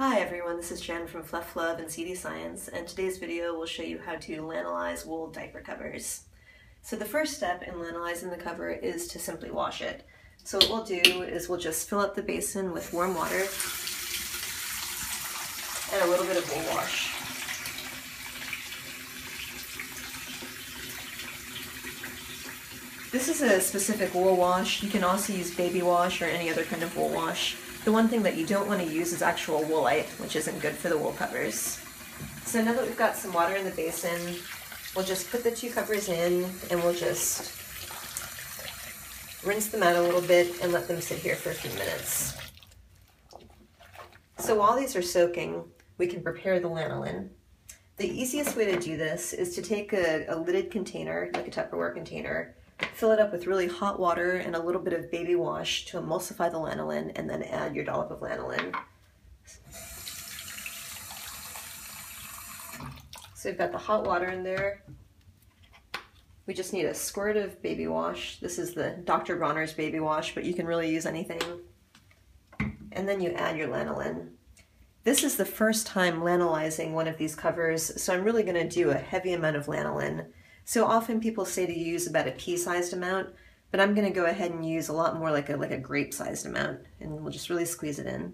Hi everyone, this is Jen from Fluff Love and CD Science, and today's video will show you how to lanolize wool diaper covers. So the first step in lanolizing the cover is to simply wash it. So what we'll do is we'll just fill up the basin with warm water and a little bit of wool wash. This is a specific wool wash. You can also use baby wash or any other kind of wool wash. The one thing that you don't want to use is actual woolite, which isn't good for the wool covers. So now that we've got some water in the basin, we'll just put the two covers in and we'll just rinse them out a little bit and let them sit here for a few minutes. So while these are soaking, we can prepare the lanolin. The easiest way to do this is to take a lidded container, like a Tupperware container, fill it up with really hot water and a little bit of baby wash to emulsify the lanolin, and then add your dollop of lanolin. So we've got the hot water in there. We just need a squirt of baby wash. This is the Dr. Bronner's baby wash, but you can really use anything. And then you add your lanolin. This is the first time lanolizing one of these covers, so I'm really going to do a heavy amount of lanolin. So often people say to use about a pea-sized amount, but I'm going to go ahead and use a lot more like a grape-sized amount, and we'll just really squeeze it in.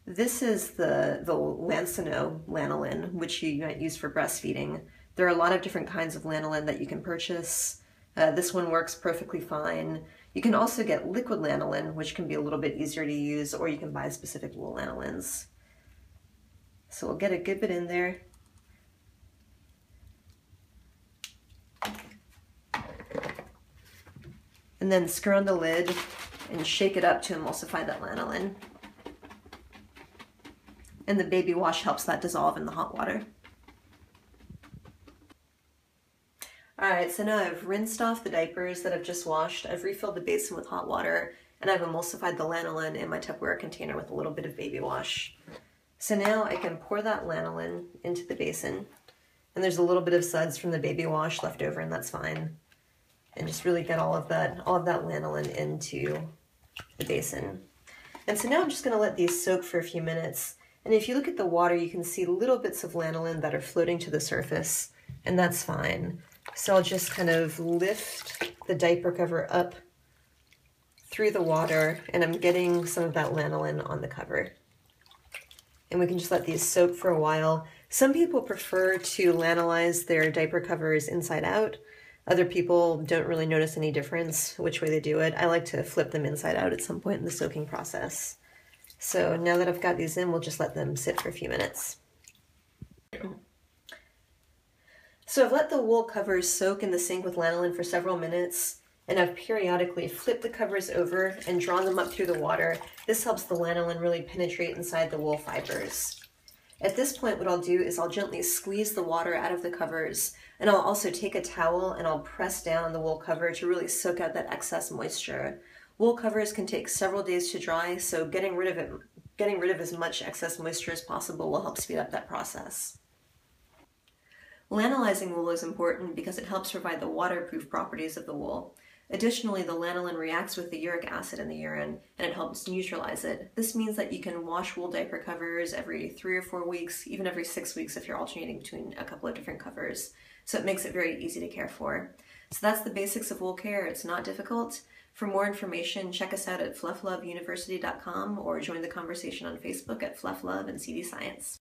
This is the Lancino lanolin, which you might use for breastfeeding. There are a lot of different kinds of lanolin that you can purchase. This one works perfectly fine. You can also get liquid lanolin, which can be a little bit easier to use, or you can buy specific wool lanolins. So we'll get a good bit in there. And then screw on the lid and shake it up to emulsify that lanolin. And the baby wash helps that dissolve in the hot water. Alright, so now I've rinsed off the diapers that I've just washed, I've refilled the basin with hot water, and I've emulsified the lanolin in my Tupperware container with a little bit of baby wash. So now I can pour that lanolin into the basin, and there's a little bit of suds from the baby wash left over, and that's fine. And just really get all of that lanolin into the basin. And so now I'm just going to let these soak for a few minutes. And if you look at the water, you can see little bits of lanolin that are floating to the surface, and that's fine. So I'll just kind of lift the diaper cover up through the water, and I'm getting some of that lanolin on the cover. And we can just let these soak for a while. Some people prefer to lanolize their diaper covers inside out. Other people don't really notice any difference which way they do it. I like to flip them inside out at some point in the soaking process. So now that I've got these in, we'll just let them sit for a few minutes. So I've let the wool covers soak in the sink with lanolin for several minutes, and I've periodically flipped the covers over and drawn them up through the water. This helps the lanolin really penetrate inside the wool fibers. At this point, what I'll do is I'll gently squeeze the water out of the covers, and I'll also take a towel and I'll press down the wool cover to really soak out that excess moisture. Wool covers can take several days to dry, so getting rid of as much excess moisture as possible will help speed up that process. Lanolizing wool is important because it helps provide the waterproof properties of the wool. Additionally, the lanolin reacts with the uric acid in the urine, and it helps neutralize it. This means that you can wash wool diaper covers every 3 or 4 weeks, even every 6 weeks if you're alternating between a couple of different covers. So it makes it very easy to care for. So that's the basics of wool care. It's not difficult. For more information, check us out at fluffloveuniversity.com or join the conversation on Facebook at Fluff Love and CD Science.